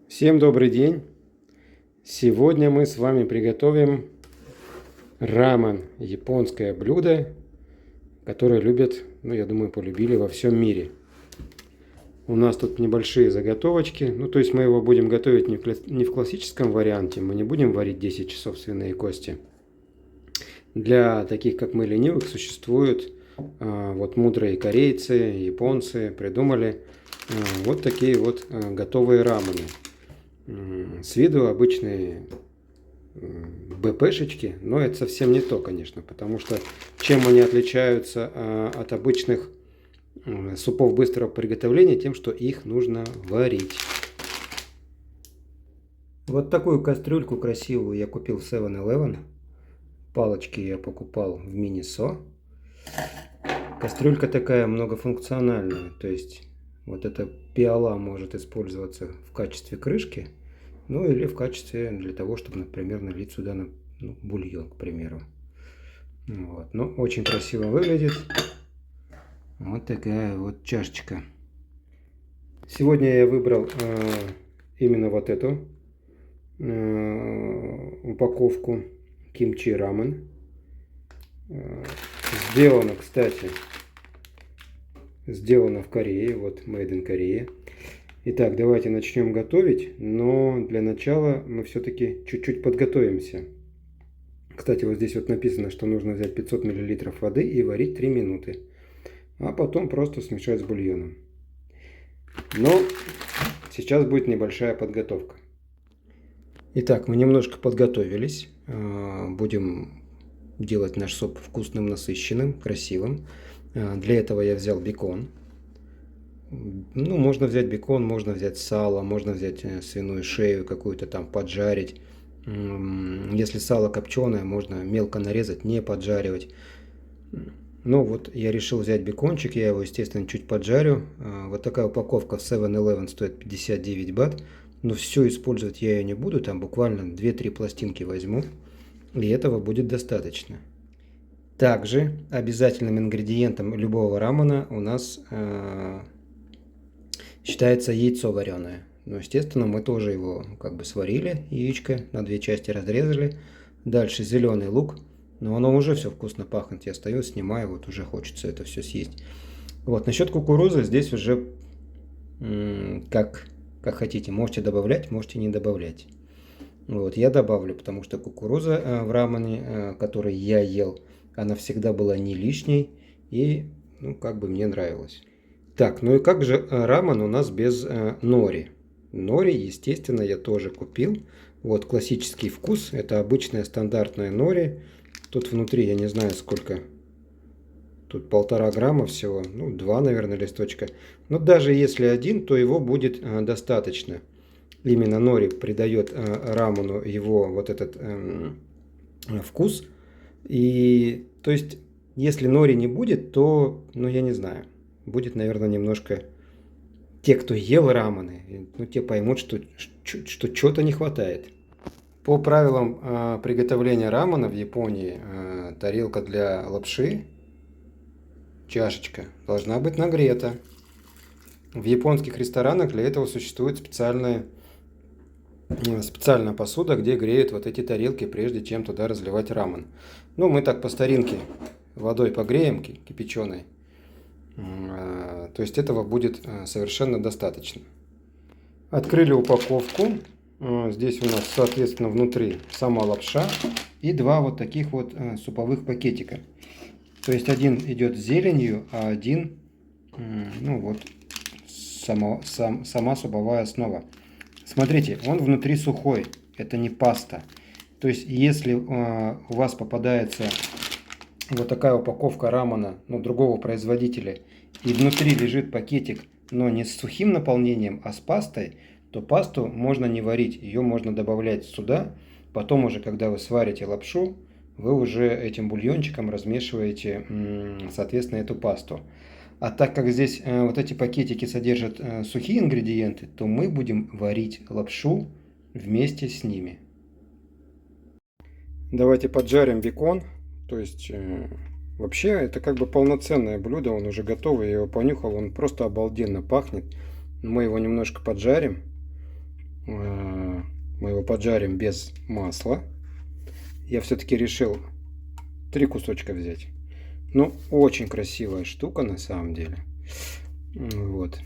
Всем добрый день! Сегодня мы с вами приготовим рамен, японское блюдо, которое любят, я думаю, полюбили во всем мире. У нас тут небольшие заготовочки, то есть мы его будем готовить не в классическом варианте, мы не будем варить 10 часов свиные кости. Для таких, как мы, ленивых, существуют вот мудрые корейцы, японцы придумали вот такие вот готовые рамены. С виду обычные БПшечки, но это совсем не то, конечно, потому что чем они отличаются от обычных супов быстрого приготовления, тем, что их нужно варить. Вот такую кастрюльку красивую я купил в 7-Eleven. Палочки я покупал в Miniso. Кастрюлька такая многофункциональная, то есть вот эта пиала может использоваться в качестве крышки, или в качестве для того, чтобы, например, налить сюда бульон, к примеру. Вот. Очень красиво выглядит. Вот такая вот чашечка. Сегодня я выбрал именно вот эту упаковку кимчи рамен. Сделано, кстати, в Корее, вот Made in Korea. Итак, давайте начнем готовить, но для начала мы все-таки чуть-чуть подготовимся. Кстати, вот здесь вот написано, что нужно взять 500 мл воды и варить 3 минуты, а потом просто смешать с бульоном. Но сейчас будет небольшая подготовка. Итак, мы немножко подготовились, будем делать наш суп вкусным, насыщенным, красивым. Для этого я взял бекон. Можно взять бекон, можно взять сало, можно взять свиную шею какую-то там поджарить. Если сало копченое, можно мелко нарезать, не поджаривать. Вот я решил взять бекончик, я его, естественно, чуть поджарю. Вот такая упаковка в 7-Eleven стоит 59 бат. Но все использовать я ее не буду, там буквально 2-3 пластинки возьму. И этого будет достаточно. Также обязательным ингредиентом любого рамена у нас считается яйцо вареное. Естественно, мы тоже его сварили, яичко на 2 части разрезали. Дальше зеленый лук, но оно уже все вкусно пахнет. Я стою, снимаю, вот уже хочется это все съесть. Вот, насчет кукурузы здесь уже как хотите. Можете добавлять, можете не добавлять. Вот, я добавлю, потому что кукуруза в рамене, который я ел, она всегда была не лишней и, мне нравилось. Так, и как же рамен у нас без нори? Нори, естественно, я тоже купил. Вот классический вкус, это обычная стандартная нори. Тут внутри, я не знаю сколько, тут 1,5 грамма всего, 2, наверное, листочка. Но даже если 1, то его будет достаточно. Именно нори придает рамену его вот этот вкус. И то есть, если нори не будет, то, я не знаю, будет, наверное, немножко... Те, кто ел рамены, те поймут, что чего-то не хватает. По правилам приготовления рамена в Японии, тарелка для лапши, чашечка, должна быть нагрета. В японских ресторанах для этого существует специальная посуда, где греют вот эти тарелки, прежде чем туда разливать рамен. Мы так по старинке водой погреем, кипяченой. То есть этого будет совершенно достаточно. Открыли упаковку. Здесь у нас, соответственно, внутри сама лапша и 2 вот таких вот суповых пакетика. То есть один идет с зеленью, а один, сама суповая основа. Смотрите, он внутри сухой, это не паста. То есть, если у вас попадается вот такая упаковка рамена, другого производителя, и внутри лежит пакетик, но не с сухим наполнением, а с пастой, то пасту можно не варить, ее можно добавлять сюда. Потом уже, когда вы сварите лапшу, вы уже этим бульончиком размешиваете, соответственно, эту пасту. А так как здесь вот эти пакетики содержат сухие ингредиенты, то мы будем варить лапшу вместе с ними. Давайте поджарим бекон. То есть, вообще, это полноценное блюдо, он уже готовый, я его понюхал, он просто обалденно пахнет. Мы его немножко поджарим. Мы его поджарим без масла. Я все-таки решил 3 кусочка взять. Ну, очень красивая штука на самом деле. Вот.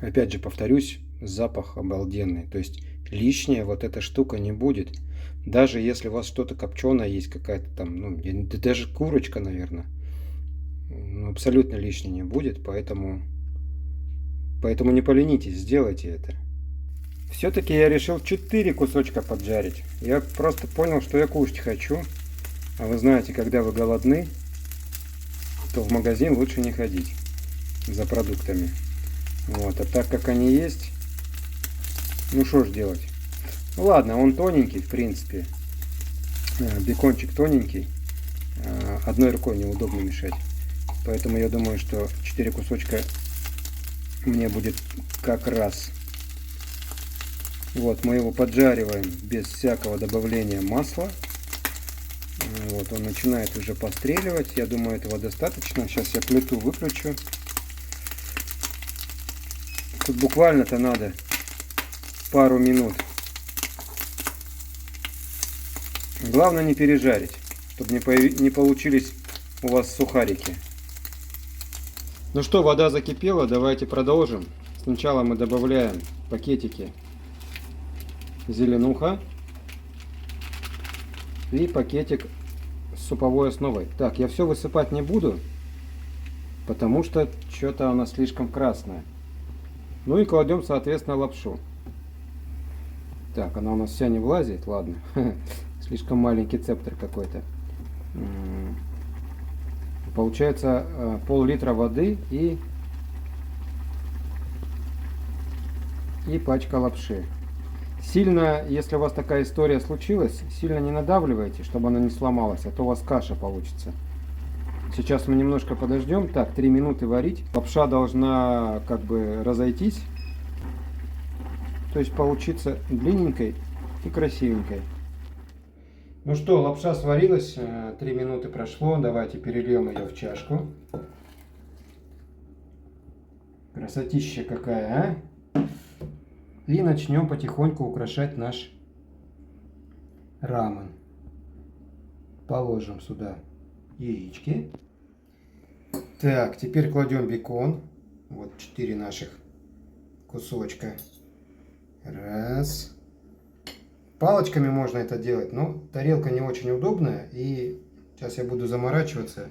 Опять же повторюсь, запах обалденный. То есть лишняя вот эта штука не будет. Даже если у вас что-то копченое есть, какая-то там, ну, даже курочка, наверное. Ну, абсолютно лишней не будет, поэтому не поленитесь, сделайте это. Все-таки я решил 4 кусочка поджарить. Я просто понял, что я кушать хочу. А вы знаете, когда вы голодны, то в магазин лучше не ходить за продуктами. Вот, а так как они есть, ну что ж делать. Ну ладно, он тоненький, в принципе. Бекончик тоненький. Одной рукой неудобно мешать. Поэтому я думаю, что 4 кусочка мне будет как раз. Вот, мы его поджариваем без всякого добавления масла. Вот, он начинает уже постреливать. Я думаю, этого достаточно. Сейчас я плиту выключу. Тут буквально-то надо пару минут. Главное не пережарить, чтобы не получились у вас сухарики. Ну что, вода закипела, давайте продолжим. Сначала мы добавляем пакетики зеленуха и пакетик с суповой основой. Так, я все высыпать не буду, потому что что-то она слишком красная. Ну и кладем, соответственно, лапшу. Так, она у нас вся не влазит, ладно. Слишком маленький цептер какой-то. Получается пол-литра воды и пачка лапши. Сильно, если у вас такая история случилась, сильно не надавливайте, чтобы она не сломалась, а то у вас каша получится. Сейчас мы немножко подождем. Так, 3 минуты варить. Лапша должна как бы разойтись. То есть получиться длинненькой и красивенькой. Ну что, лапша сварилась. 3 минуты прошло. Давайте перельем ее в чашку. Красотища какая, а? И начнем потихоньку украшать наш рамен. Положим сюда яички. Так, теперь кладем бекон. Вот 4 наших кусочка. Раз. Палочками можно это делать, но тарелка не очень удобная. И сейчас я буду заморачиваться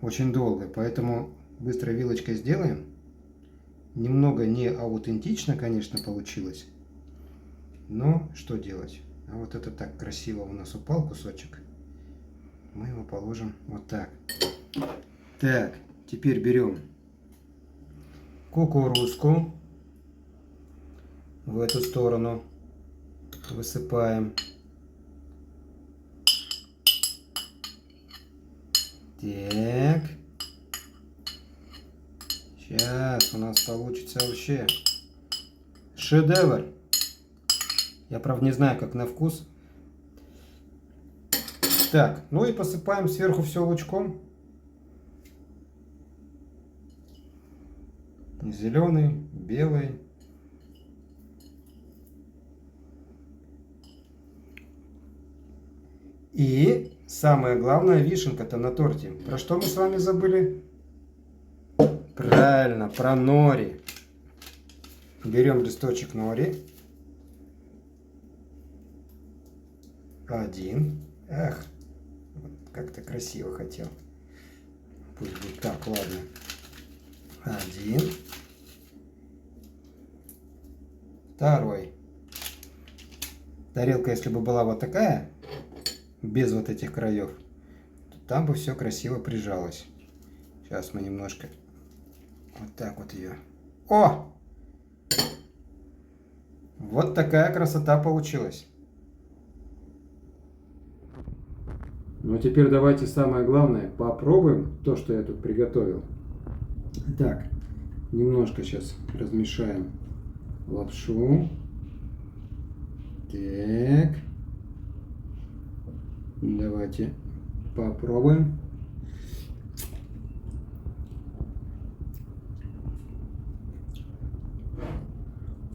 очень долго. Поэтому быстро вилочкой сделаем. Немного не аутентично, конечно, получилось. Но что делать? А вот это так красиво у нас упал кусочек. Мы его положим вот так. Так, теперь берем кукурузку. В эту сторону высыпаем. Так. Сейчас у нас получится вообще шедевр. Я, правда, не знаю, как на вкус. Так, ну и посыпаем сверху все лучком. Зеленый, белый. И самое главное, вишенка-то на торте. Про что мы с вами забыли? Правильно, про нори. Берем листочек нори. Один. Эх, как-то красиво хотел. Пусть будет так, ладно. Один. Второй. Тарелка, если бы была вот такая, без вот этих краев, то там бы все красиво прижалось. Сейчас мы немножко вот так вот ее. О! Вот такая красота получилась. Ну а теперь давайте самое главное попробуем то, что я тут приготовил. Так, немножко сейчас размешаем лапшу. Так. Давайте попробуем.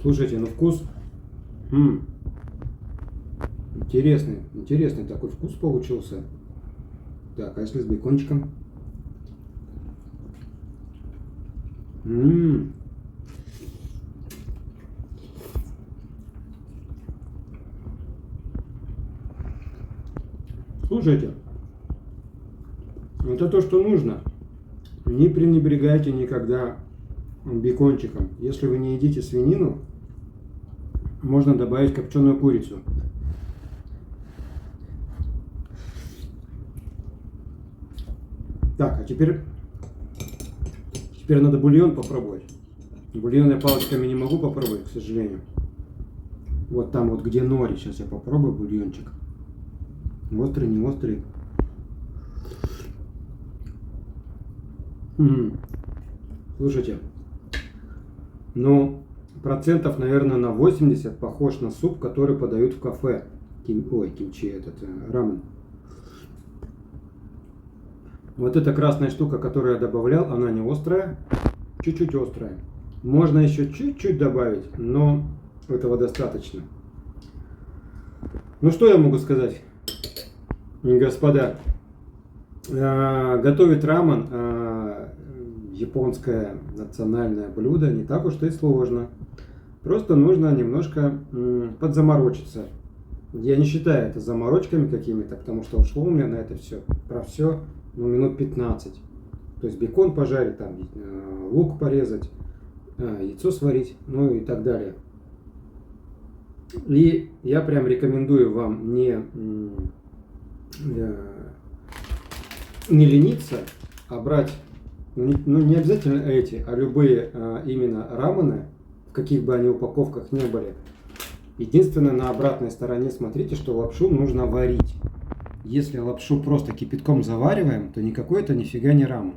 Слушайте, ну вкус... Интересный такой вкус получился. Так, а если с бекончиком? Слушайте, это то, что нужно. Не пренебрегайте никогда бекончиком. Если вы не едите свинину, можно добавить копченую курицу. Так, а теперь надо бульон попробовать. Бульон я палочками не могу попробовать, к сожалению. Вот там вот где нори. Сейчас я попробую бульончик. Острый, не острый. Слушайте, ну, процентов, наверное, на 80 похож на суп, который подают в кафе. Кимчи, рамен. Вот эта красная штука, которую я добавлял, она не острая, чуть-чуть острая. Можно еще чуть-чуть добавить, но этого достаточно. Ну, что я могу сказать, господа? Готовить рамен, японское национальное блюдо, не так уж и сложно. Просто нужно немножко подзаморочиться. Я не считаю это заморочками какими-то, потому что ушло у меня на это все, ну, минут 15. То есть бекон пожарить, там, лук порезать, яйцо сварить, ну и так далее. И я прям рекомендую вам не лениться, а брать, ну не обязательно эти, а любые именно рамены, в каких бы они упаковках не были. Единственное, на обратной стороне смотрите, что лапшу нужно варить. Если лапшу просто кипятком завариваем, то никакой это нифига не рамен.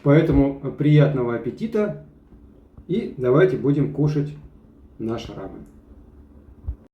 Поэтому приятного аппетита и давайте будем кушать наш рамен.